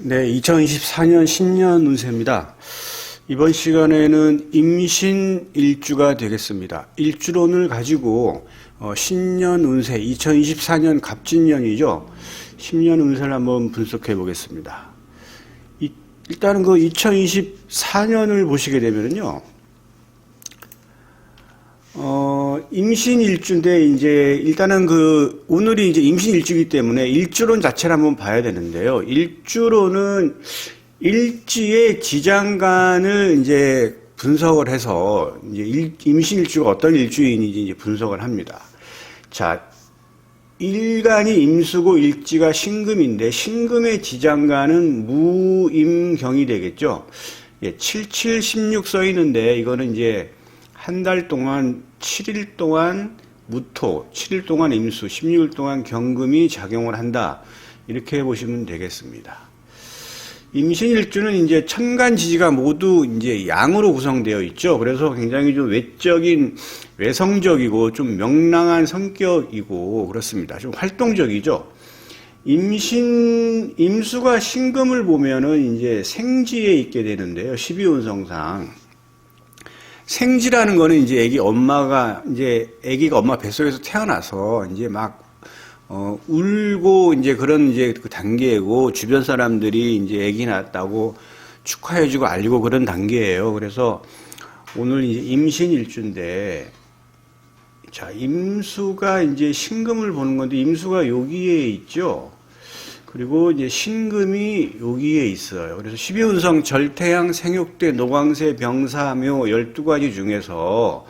네, 2024년 신년 운세입니다. 이번 시간에는 임신 일주가 되겠습니다. 일주론을 가지고 신년 운세, 2024년 갑진년이죠. 신년 운세를 한번 분석해 보겠습니다. 일단은 그 2024년을 보시게 되면요. 임신 일주인데, 일단은 오늘이 임신 일주이기 때문에 일주론 자체를 한번 봐야 되는데요. 일주론은 일지의 지장간을 분석을 해서, 임신 일주가 어떤 일주인인지 분석을 합니다. 자, 일간이 임수고 일지가 신금인데, 신금의 지장간은 무임경이 되겠죠. 7716 써 있는데, 이거는 한 달 동안 7일 동안 무토, 7일 동안 임수, 16일 동안 경금이 작용을 한다. 이렇게 보시면 되겠습니다. 임신일주는 천간지지가 모두 양으로 구성되어 있죠. 그래서 굉장히 좀 외성적이고 좀 명랑한 성격이고 그렇습니다. 좀 활동적이죠. 임수가 신금을 보면은 생지에 있게 되는데요. 12운성상. 생지라는 거는 아기가 엄마 뱃속에서 태어나서 울고 그런 그 단계고, 주변 사람들이 아기 낳았다고 축하해주고 알리고 그런 단계예요. 그래서 오늘 임신 일주인데, 자, 임수가 신금을 보는 건데, 임수가 여기에 있죠. 그리고 신금이 여기에 있어요. 그래서 12운성 절태양, 생육대, 노광세, 병사묘 12가지 중에서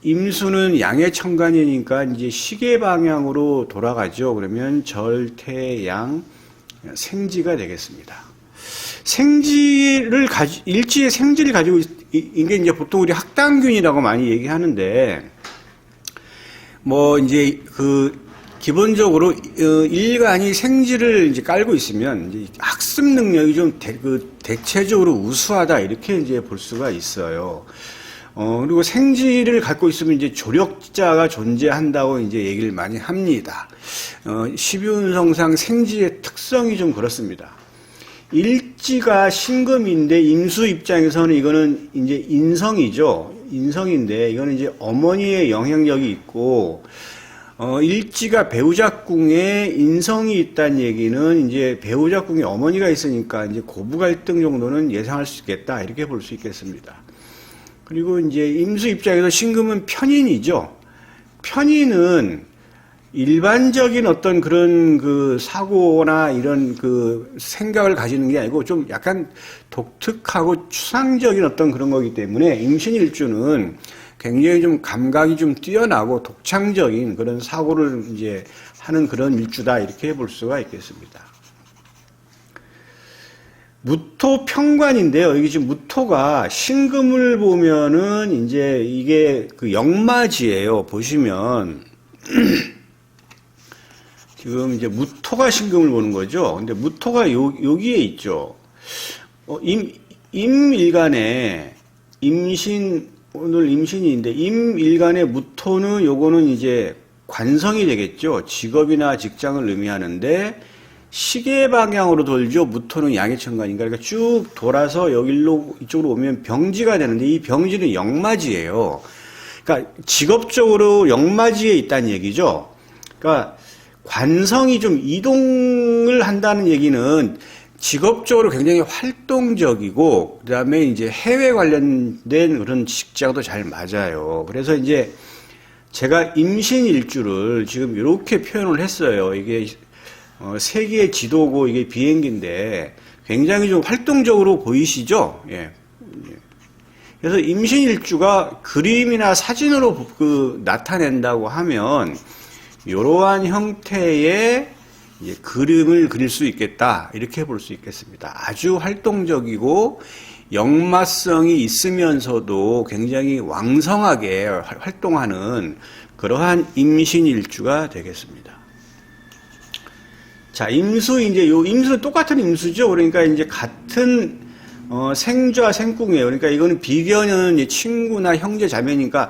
임수는 양의 천간이니까 시계 방향으로 돌아가죠. 그러면 절태양, 생지가 되겠습니다. 일지의 생지를 가지고 이게 보통 우리 학당균이라고 많이 얘기하는데, 기본적으로 일간이 생지를 깔고 있으면 학습 능력이 좀 대체적으로 우수하다, 이렇게 볼 수가 있어요. 그리고 생지를 갖고 있으면 조력자가 존재한다고 얘기를 많이 합니다. 12운성상 생지의 특성이 좀 그렇습니다. 일지가 신금인데 임수 입장에서는 이거는 인성이죠. 인성인데 이거는 어머니의 영향력이 있고, 일지가 배우자궁에 인성이 있다는 얘기는 배우자궁에 어머니가 있으니까 고부 갈등 정도는 예상할 수 있겠다, 이렇게 볼 수 있겠습니다. 그리고 임수 입장에서 신금은 편인이죠. 편인은 일반적인 어떤 그런 사고나 이런 생각을 가지는 게 아니고 좀 약간 독특하고 추상적인 어떤 그런 거기 때문에 임신일주는 굉장히 좀 감각이 좀 뛰어나고 독창적인 그런 사고를 하는 그런 일주다, 이렇게 볼 수가 있겠습니다. 무토 평관인데요. 이게 지금 무토가 신금을 보면은 이게 역마지예요. 보시면 지금 무토가 신금을 보는 거죠. 근데 무토가 여기에 있죠. 임일간에 오늘 임신인데 임일간의 무토는 요거는 관성이 되겠죠. 직업이나 직장을 의미하는데 시계 방향으로 돌죠. 무토는 양의 천간인가. 그러니까 쭉 돌아서 이쪽으로 오면 병지가 되는데, 이 병지는 역마지예요. 그러니까 직업적으로 역마지에 있다는 얘기죠. 그러니까 관성이 좀 이동을 한다는 얘기는 직업적으로 굉장히 활동적이고, 그 다음에 해외 관련된 그런 직장도 잘 맞아요. 그래서 제가 임신 일주를 지금 이렇게 표현을 했어요. 이게 세계의 지도고 이게 비행기인데 굉장히 좀 활동적으로 보이시죠? 예. 그래서 임신 일주가 그림이나 사진으로 나타낸다고 하면 이러한 형태의 그림을 그릴 수 있겠다, 이렇게 볼 수 있겠습니다. 아주 활동적이고 역마성이 있으면서도 굉장히 왕성하게 활동하는 그러한 임신일주가 되겠습니다. 자, 임수는 똑같은 임수죠. 그러니까 같은 생좌 생궁이에요. 그러니까 이거는 비견은 친구나 형제 자매니까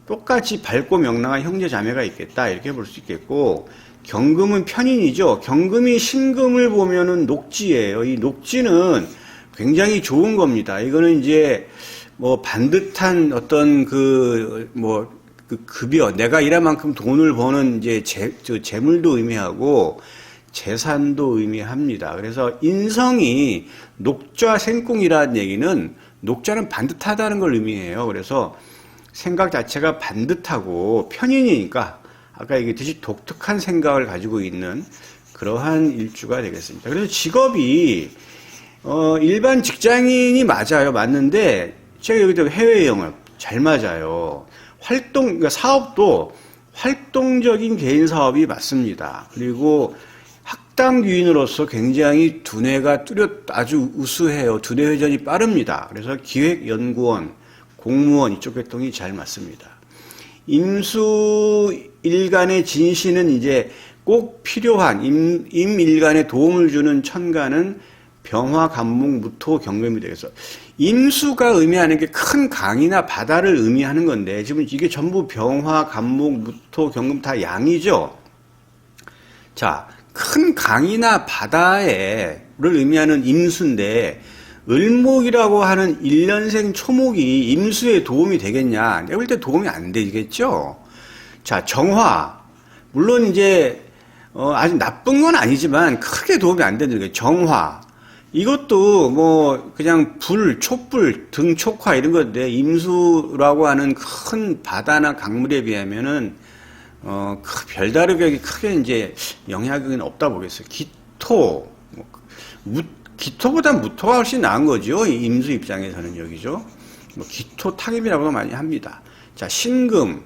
똑같이 밝고 명랑한 형제 자매가 있겠다, 이렇게 볼 수 있겠고, 경금은 편인이죠. 경금이 신금을 보면은 녹지예요. 이 녹지는 굉장히 좋은 겁니다. 이거는 이제 뭐 반듯한 어떤 그 급여, 내가 일한 만큼 돈을 버는 이제 재물도 의미하고 재산도 의미합니다. 그래서 인성이 녹좌 생궁이라는 얘기는 녹좌는 반듯하다는 걸 의미해요. 그래서 생각 자체가 반듯하고 편인이니까 아까 얘기했듯이 독특한 생각을 가지고 있는 그러한 일주가 되겠습니다. 그래서 직업이 일반 직장인이 맞는데 제가 여기도 해외 영업 잘 맞아요. 그러니까 사업도 활동적인 개인 사업이 맞습니다. 그리고 학당 유인으로서 굉장히 두뇌가 아주 우수해요. 두뇌 회전이 빠릅니다. 그래서 기획연구원, 공무원 이쪽 계통이 잘 맞습니다. 임수일간의 진신은 이제 꼭 필요한 임일간에 도움을 주는 천간은 병화, 간목, 무토, 경금이 되겠어. 임수가 의미하는 게 큰 강이나 바다를 의미하는 건데 지금 이게 전부 병화, 간목, 무토, 경금 다 양이죠. 자, 큰 강이나 바다를 의미하는 임수인데 을목이라고 하는 1년생 초목이 임수에 도움이 되겠냐? 내가 볼 때 도움이 안 되겠죠? 자, 정화. 물론 이제, 아주 나쁜 건 아니지만 크게 도움이 안 되는 게 정화. 이것도 뭐, 그냥 촛불, 등촉화 이런 건데, 임수라고 하는 큰 바다나 강물에 비하면은, 별다르게 크게 이제 영향은 없다 보겠어요. 기토. 기토보다 무토가 훨씬 나은 거죠. 임수 입장에서는 여기죠. 기토 타입이라고도 많이 합니다. 자, 신금.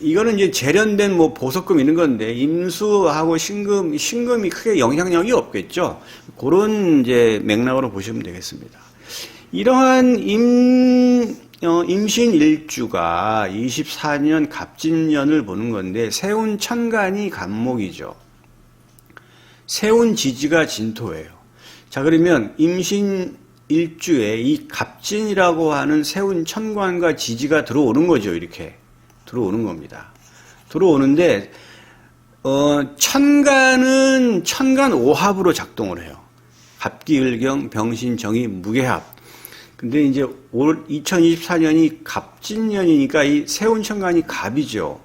이거는 이제 재련된 보석금 이런 건데, 임수하고 신금이 크게 영향력이 없겠죠. 그런 이제 맥락으로 보시면 되겠습니다. 이러한 임신 일주가 24년 갑진년을 보는 건데, 세운 천간이 간목이죠. 세운 지지가 진토예요. 자, 그러면 임신 일주에 이 갑진이라고 하는 세운 천간과 지지가 들어오는 거죠. 이렇게 들어오는 겁니다. 들어오는데 천간은 천간 오합으로 작동을 해요. 갑기을경 병신 정이 무게합. 근데 이제 올 2024년이 갑진년이니까 이 세운 천간이 갑이죠.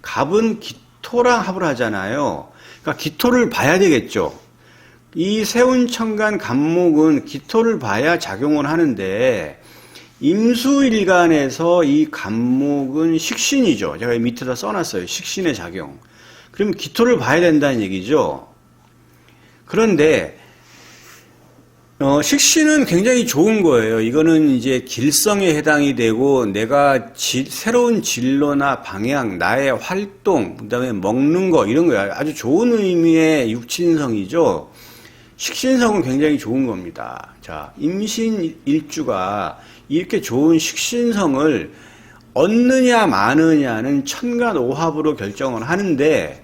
갑은 기토랑 합을 하잖아요. 그러니까 기토를 봐야 되겠죠. 이 세운천간 간목은 기토를 봐야 작용을 하는데 임수일간에서 이 간목은 식신이죠. 제가 밑에다 써놨어요. 식신의 작용. 그러면 기토를 봐야 된다는 얘기죠. 그런데 식신은 굉장히 좋은 거예요. 이거는 이제 길성에 해당이 되고 내가 새로운 진로나 방향, 나의 활동, 그다음에 먹는 거 이런 거예요. 아주 좋은 의미의 육친성이죠. 식신성은 굉장히 좋은 겁니다. 자, 임신 일주가 이렇게 좋은 식신성을 얻느냐 마느냐는 천간 오합으로 결정을 하는데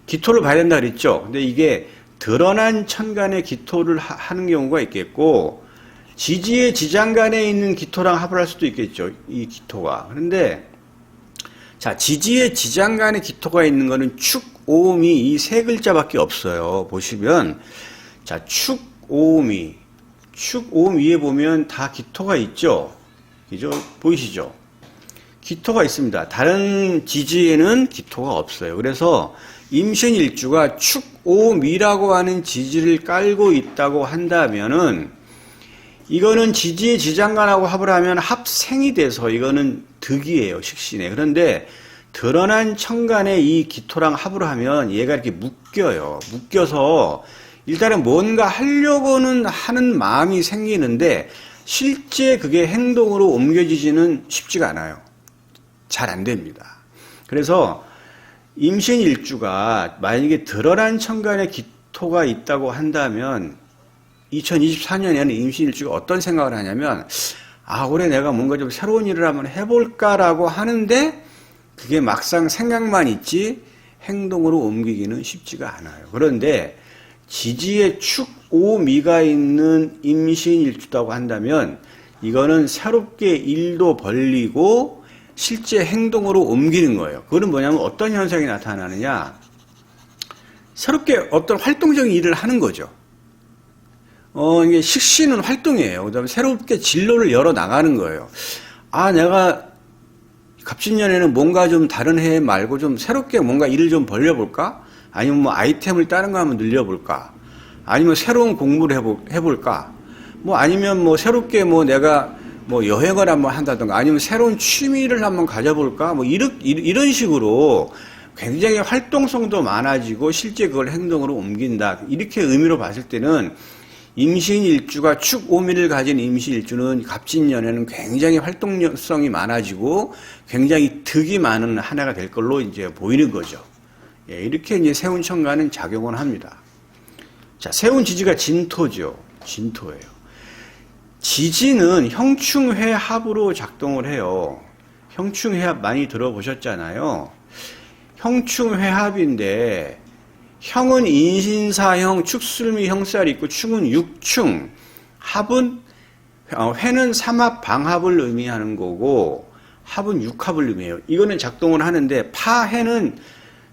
기토를 봐야 된다 그랬죠. 근데 이게 드러난 천간의 기토를 하는 경우가 있겠고 지지의 지장간에 있는 기토랑 합을 할 수도 있겠죠. 이 기토가. 그런데 자, 지지의 지장간에 기토가 있는 거는 축, 오미 이 세 글자밖에 없어요. 보시면 자, 축, 오미. 축, 오음 위에 보면 다 기토가 있죠? 그죠? 보이시죠? 기토가 있습니다. 다른 지지에는 기토가 없어요. 그래서 임신일주가 축, 오미라고 하는 지지를 깔고 있다고 한다면은 이거는 지지의 지장간하고 합을 하면 합생이 돼서 이거는 득이에요. 식신에. 그런데 드러난 천간에 이 기토랑 합을 하면 얘가 이렇게 묶여요. 묶여서 일단은 뭔가 하려고는 하는 마음이 생기는데 실제 그게 행동으로 옮겨지지는 쉽지가 않아요. 잘 안 됩니다. 그래서 임신일주가 만약에 드러난 천간에 기토가 있다고 한다면 2024년에는 임신일주가 어떤 생각을 하냐면 올해 내가 뭔가 좀 새로운 일을 한번 해볼까라고 하는데 그게 막상 생각만 있지 행동으로 옮기기는 쉽지가 않아요. 그런데 지지에 축, 오, 미가 있는 임신일주라고 한다면 이거는 새롭게 일도 벌리고 실제 행동으로 옮기는 거예요. 그거는 뭐냐면 어떤 현상이 나타나느냐. 새롭게 어떤 활동적인 일을 하는 거죠. 이게 식신은 활동이에요. 그 다음에 새롭게 진로를 열어 나가는 거예요. 아, 내가 갑진년에는 뭔가 좀 다른 해 말고 좀 새롭게 뭔가 일을 좀 벌려볼까? 아니면 뭐 아이템을 다른 거 한번 늘려볼까? 아니면 새로운 공부를 해볼까? 뭐 아니면 뭐 새롭게 뭐 내가 뭐 여행을 한번 한다던가 아니면 새로운 취미를 한번 가져볼까? 뭐 이런 식으로 굉장히 활동성도 많아지고 실제 그걸 행동으로 옮긴다. 이렇게 의미로 봤을 때는 임신일주가 축오미를 가진 임신일주는 갑진년에는 굉장히 활동성이 많아지고 굉장히 득이 많은 한 해가 될 걸로 이제 보이는 거죠. 예, 이렇게 이제 세운천간은 작용을 합니다. 자, 세운지지가 진토죠. 진토예요. 지지는 형충회합으로 작동을 해요. 형충회합 많이 들어보셨잖아요. 형충회합인데 형은 인신사형, 축술미 형살이 있고 충은 육충, 합은 회는 삼합 방합을 의미하는 거고 합은 육합을 의미해요. 이거는 작동을 하는데 파해는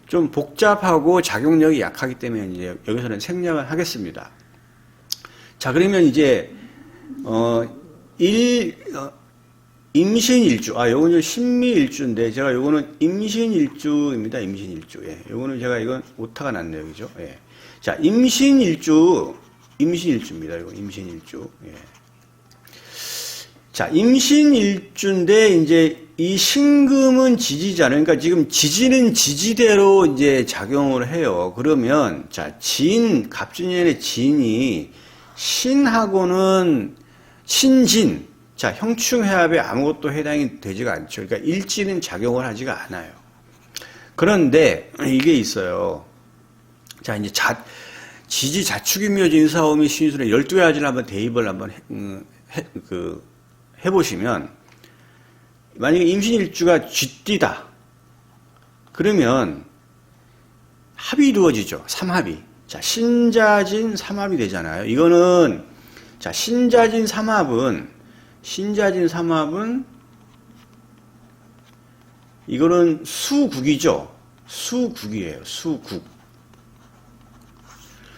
좀 복잡하고 작용력이 약하기 때문에 이제 여기서는 생략을 하겠습니다. 자, 그러면 이제 임신일주. 요거는 신미일주인데, 제가 요거는 임신일주입니다. 임신일주. 예. 요거는 제가 이건 오타가 났네요. 그죠? 예. 자, 임신일주입니다. 이거 임신일주. 예. 자, 임신일주인데, 이제 이 신금은 지지잖아요. 그러니까 지금 지지는 지지대로 이제 작용을 해요. 그러면, 자, 갑진년의 진이 신하고는 신진. 자, 형충회합에 아무것도 해당이 되지가 않죠. 그러니까 일지는 작용을 하지가 않아요. 그런데 이게 있어요. 자, 이제 지지 자축인묘 진사오미 신술의 12가지를 한번 대입을 한번 해보시면, 만약에 임신일주가 쥐띠다. 그러면 합이 이루어지죠. 삼합이. 자, 신자진 삼합이 되잖아요. 이거는, 자, 신자진 삼합은 이거는 수국이죠. 수국이에요.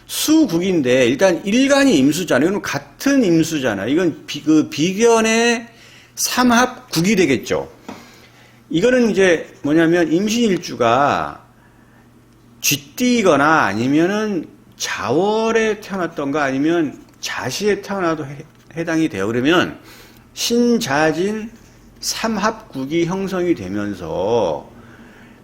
수국인데 일단 일간이 임수잖아요. 이건 같은 임수잖아요. 이건 비견의 삼합국이 되겠죠. 이거는 이제 뭐냐면 임신일주가 쥐띠거나 아니면은 자월에 태어났던가 아니면 자시에 태어나도 해당이 돼요. 그러면 신자진 삼합국이 형성이 되면서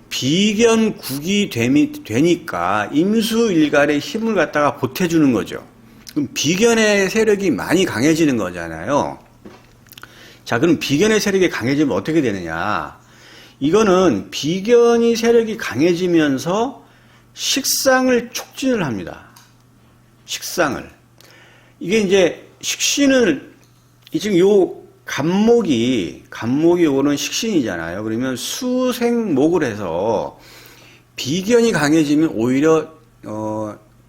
비견국이 되니까 임수일간의 힘을 갖다가 보태주는 거죠. 그럼 비견의 세력이 많이 강해지는 거잖아요. 자, 그럼 비견의 세력이 강해지면 어떻게 되느냐? 이거는 비견이 세력이 강해지면서 식상을 촉진을 합니다. 식상을. 이게 이제 식신을 지금 요 간목이 요거는 식신이잖아요. 그러면 수생목을 해서 비견이 강해지면 오히려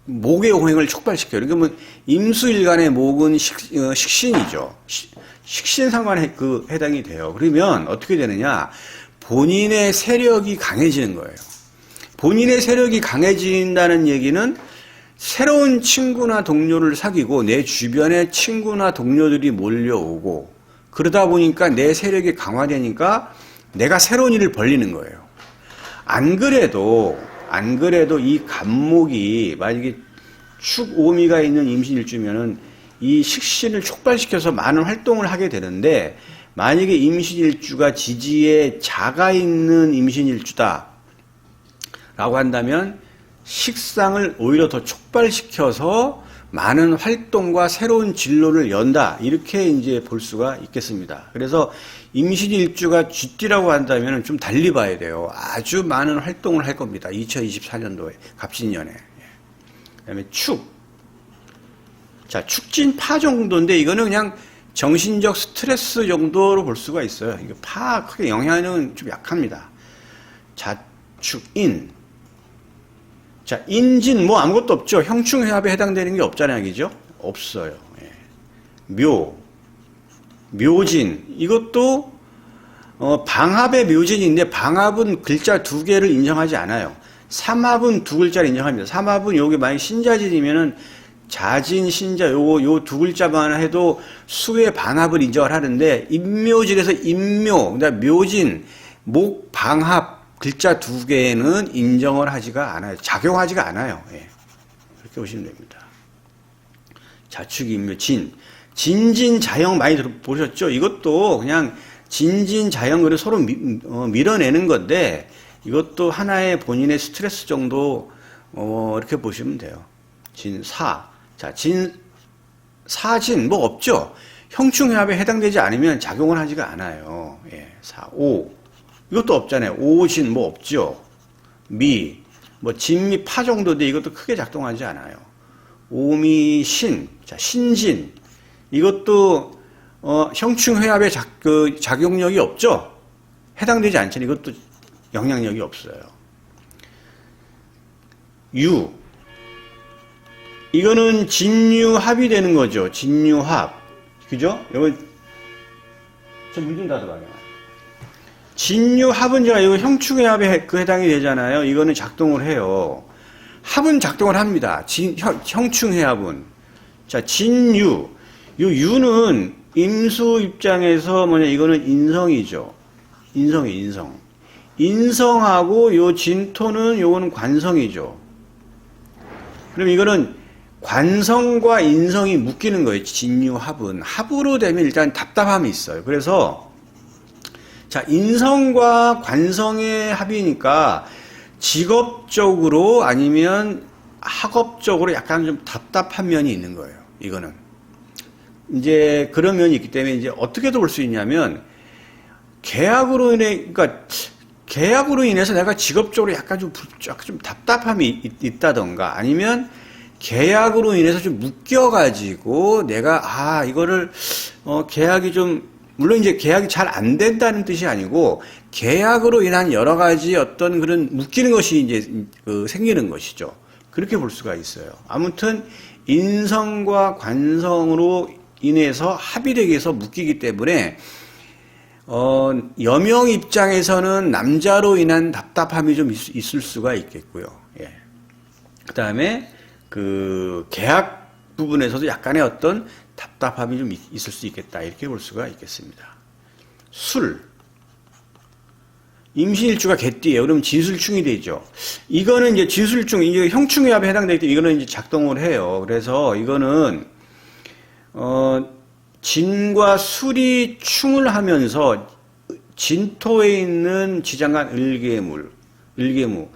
목의 홍행을 촉발시켜요. 그러니까 임수일간의 목은 식신이죠. 식신 상관에 해당이 돼요. 그러면 어떻게 되느냐? 본인의 세력이 강해지는 거예요. 본인의 세력이 강해진다는 얘기는 새로운 친구나 동료를 사귀고 내 주변에 친구나 동료들이 몰려오고 그러다 보니까 내 세력이 강화되니까 내가 새로운 일을 벌리는 거예요. 안 그래도 이 간목이 만약에 축오미가 있는 임신일주면은 이 식신을 촉발시켜서 많은 활동을 하게 되는데 만약에 임신일주가 지지에 자가 있는 임신일주다 라고 한다면 식상을 오히려 더 촉발시켜서 많은 활동과 새로운 진로를 연다. 이렇게 이제 볼 수가 있겠습니다. 그래서 임신일주가 쥐띠라고 한다면 좀 달리 봐야 돼요. 아주 많은 활동을 할 겁니다. 2024년도에, 갑진년에. 그 다음에 축. 자, 축진파 정도인데 이거는 그냥 정신적 스트레스 정도로 볼 수가 있어요. 이게 파 크게 영향은 좀 약합니다. 자축인. 자, 인진, 뭐 아무것도 없죠. 형충회합에 해당되는 게 없잖아요. 그죠? 없어요. 예. 묘진. 이것도, 방합의 묘진인데, 방합은 글자 2개를 인정하지 않아요. 삼합은 두 글자를 인정합니다. 삼합은 여기 만약 신자진이면은 자진, 신자, 요 두 글자만 해도 수의 반합을 인정을 하는데, 인묘진에서 인묘, 그다음 묘진, 목, 방합, 글자 두 개는 인정을 하지가 않아요. 작용하지가 않아요. 예. 그렇게 보시면 됩니다. 자축, 인묘, 진. 진진, 자영 많이 보셨죠? 이것도 그냥 진진, 자영, 그리고 서로 밀어내는 건데, 이것도 하나의 본인의 스트레스 정도, 이렇게 보시면 돼요. 진, 사. 자, 진, 사진, 뭐 없죠? 형충회합에 해당되지 않으면 작용을 하지가 않아요. 예, 사, 오. 이것도 없잖아요. 오진, 뭐 없죠? 미, 뭐 진미, 파 정도인데 이것도 크게 작동하지 않아요. 오미, 신. 자, 신진. 이것도, 형충회합에 작용력이 없죠? 해당되지 않잖아요. 이것도 영향력이 없어요. 유. 이거는 진유합이 되는 거죠. 진유합. 그죠? 이거, 문 좀 닫아봐요. 진유합은 제가 이거 형충회합에 해당이 되잖아요. 이거는 작동을 해요. 합은 작동을 합니다. 형충회합은. 자, 진유. 요 유는 임수 입장에서 이거는 인성이죠. 인성. 인성하고 요 진토는 요거는 관성이죠. 그럼 이거는 관성과 인성이 묶이는 거예요. 진유합은. 합으로 되면 일단 답답함이 있어요. 그래서 자, 인성과 관성의 합이니까 직업적으로 아니면 학업적으로 약간 좀 답답한 면이 있는 거예요. 이거는. 이제 그런 면이 있기 때문에 이제 어떻게도 볼 수 있냐면 계약으로 인해서 내가 직업적으로 약간 좀 답답함이 있다던가 아니면 계약으로 인해서 좀 묶여가지고 내가 이거를 계약이 좀 물론 이제 계약이 잘 안 된다는 뜻이 아니고 계약으로 인한 여러 가지 어떤 그런 묶이는 것이 이제 생기는 것이죠. 그렇게 볼 수가 있어요. 아무튼 인성과 관성으로 인해서 합의되기 위해서 묶이기 때문에 여명 입장에서는 남자로 인한 답답함이 좀 있을 수가 있겠고요. 예. 그 다음에 계약 부분에서도 약간의 어떤 답답함이 좀 있을 수 있겠다. 이렇게 볼 수가 있겠습니다. 술. 임신일주가 개띠예요. 그럼 진술충이 되죠. 이거는 이제 진술충, 이제 형충회합에 해당되기 때문에 이거는 이제 작동을 해요. 그래서 이거는, 진과 술이 충을 하면서 진토에 있는 지장간 을계무,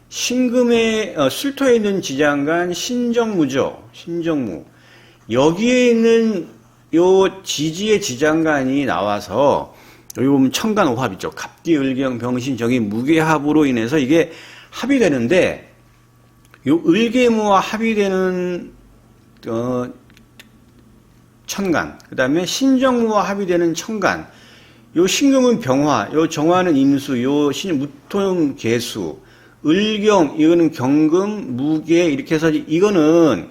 신금에, 술토에 있는 지장간 신정무죠. 신정무. 여기에 있는 요 지지의 지장간이 나와서 여기 보면 천간 오합 있죠. 갑기, 을경, 병신, 정이 무게합으로 인해서 이게 합이 되는데 요 을계무와 합이 되는 천간, 그 다음에 신정무와 합이 되는 천간, 요 신금은 병화, 요 정화는 임수, 요 무토는 계수, 을경, 이거는 경금, 무게, 이렇게 해서 이거는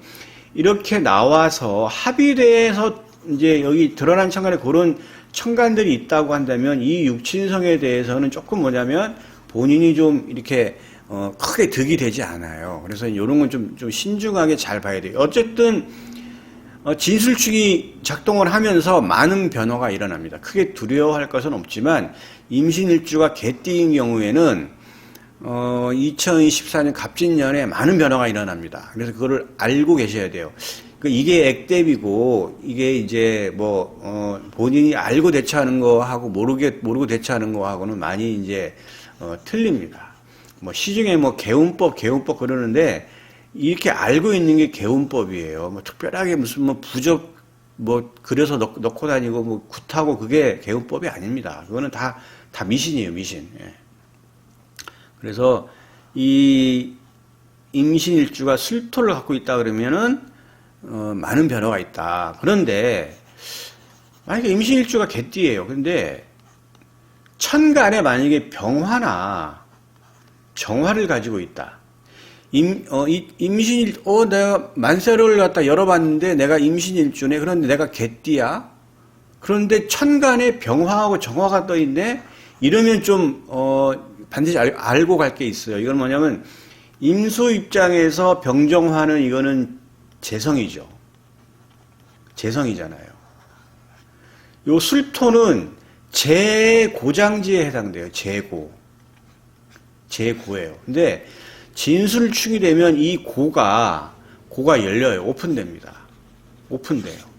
이렇게 나와서 합이 돼서 이제 여기 드러난 천간에 그런 천간들이 있다고 한다면 이 육친성에 대해서는 조금 뭐냐면 본인이 좀 이렇게 크게 득이 되지 않아요. 그래서 이런 건 좀 신중하게 잘 봐야 돼요. 어쨌든 진술축이 작동을 하면서 많은 변화가 일어납니다. 크게 두려워할 것은 없지만 임신일주가 개띠인 경우에는 2024년 갑진년에 많은 변화가 일어납니다. 그래서 그거를 알고 계셔야 돼요. 이게 액대비고 이게 이제 본인이 알고 대처하는 거하고 모르고 대처하는 거하고는 많이 이제 틀립니다. 시중에 개운법 그러는데 이렇게 알고 있는 게 개운법이에요. 특별하게 무슨 부적 그려서 넣고 다니고 굿하고 그게 개운법이 아닙니다. 그거는 다 미신이에요, 미신. 예. 그래서 이 임신일주가 술토를 갖고 있다 그러면은 많은 변화가 있다. 그런데 만약에 임신일주가 개띠예요. 근데 천간에 만약에 병화나 정화를 가지고 있다. 내가 만세를 갖다 열어봤는데 내가 임신일주네. 그런데 내가 개띠야. 그런데 천간에 병화하고 정화가 떠있네. 이러면 좀 반드시 알고 갈 게 있어요. 이건 뭐냐면 임수 입장에서 병정화는 이거는 재성이죠. 재성이잖아요. 요 술토는 재고장지에 해당돼요. 재고예요. 근데 진술충이 되면 이 고가 열려요. 오픈됩니다. 오픈돼요.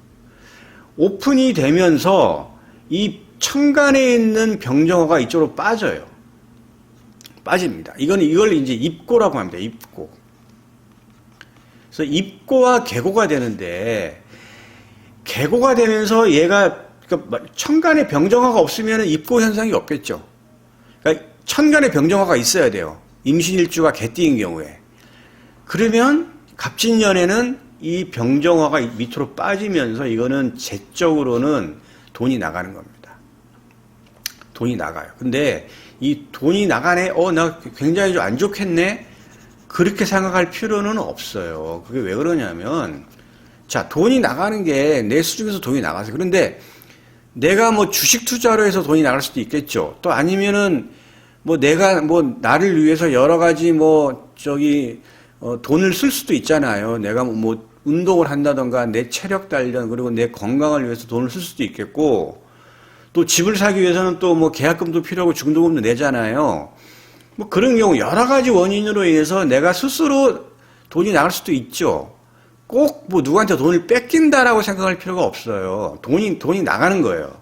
오픈이 되면서 이 천간에 있는 병정화가 이쪽으로 빠져요. 빠집니다. 이걸 이제 입고라고 합니다. 입고. 그래서 입고와 개고가 되는데, 개고가 되면서 얘가, 그러니까 천간에 병정화가 없으면 입고 현상이 없겠죠. 그러니까 천간에 병정화가 있어야 돼요. 임신일주가 개띠인 경우에. 그러면 갑진년에는 이 병정화가 밑으로 빠지면서 이거는 재적으로는 돈이 나가는 겁니다. 돈이 나가요. 근데 이 돈이 나가네, 나 굉장히 좀 안 좋겠네? 그렇게 생각할 필요는 없어요. 그게 왜 그러냐면, 자, 돈이 나가는 게 내 수중에서 돈이 나가서. 그런데 내가 뭐 주식 투자로 해서 돈이 나갈 수도 있겠죠. 또 아니면은 뭐 내가 뭐 나를 위해서 여러 가지 돈을 쓸 수도 있잖아요. 내가 뭐 운동을 한다던가 내 체력 단련 그리고 내 건강을 위해서 돈을 쓸 수도 있겠고, 또 집을 사기 위해서는 또 뭐 계약금도 필요하고 중도금도 내잖아요. 뭐 그런 경우 여러 가지 원인으로 인해서 내가 스스로 돈이 나갈 수도 있죠. 꼭 뭐 누구한테 돈을 뺏긴다라고 생각할 필요가 없어요. 돈이 나가는 거예요.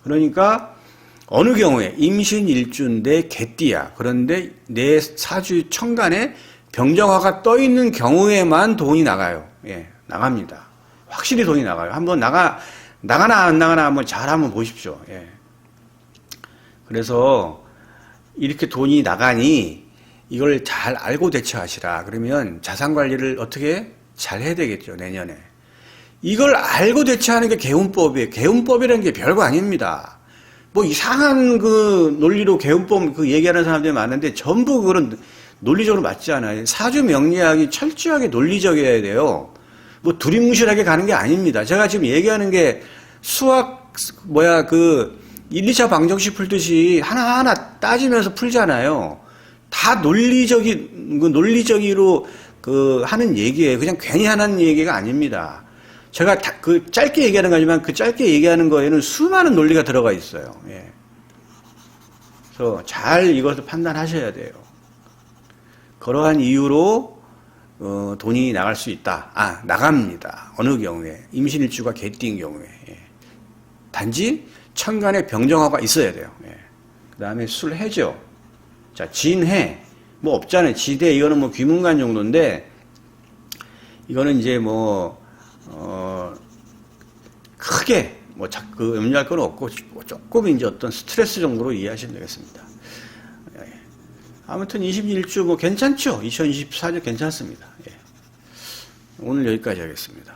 그러니까 어느 경우에 임신일주인데 개띠야. 그런데 내 사주 천간에 병정화가 떠 있는 경우에만 돈이 나가요. 예, 나갑니다. 확실히 돈이 나가요. 한번 나가나 안 나가나 한번 잘 한번 보십시오. 예. 그래서 이렇게 돈이 나가니 이걸 잘 알고 대처하시라. 그러면 자산 관리를 어떻게 잘 해야 되겠죠, 내년에. 이걸 알고 대처하는 게 개운법이에요. 개운법이라는 게 별거 아닙니다. 뭐 이상한 그 논리로 개운법 그 얘기하는 사람들이 많은데 전부 그런 논리적으로 맞지 않아요. 사주 명리학이 철저하게 논리적이어야 돼요. 뭐 두리뭉실하게 가는 게 아닙니다. 제가 지금 얘기하는 게 수학 1, 2차 방정식 풀듯이 하나하나 따지면서 풀잖아요. 다 논리적으로 하는 얘기예요. 그냥 괜히 하는 얘기가 아닙니다. 제가 짧게 얘기하는 거지만 그 짧게 얘기하는 거에는 수많은 논리가 들어가 있어요. 예. 그래서 잘 이것을 판단하셔야 돼요. 그러한 이유로 돈이 나갈 수 있다. 나갑니다. 어느 경우에 임신일주가 개띠인 경우에. 예. 단지 천간에 병정화가 있어야 돼요. 예. 그 다음에 술해죠. 자, 진해. 뭐 없잖아요. 지대, 이거는 뭐 귀문간 정도인데, 이거는 이제 크게, 염려할 건 없고, 조금 이제 어떤 스트레스 정도로 이해하시면 되겠습니다. 예. 아무튼 21주 괜찮죠? 2024년 괜찮습니다. 예. 오늘 여기까지 하겠습니다.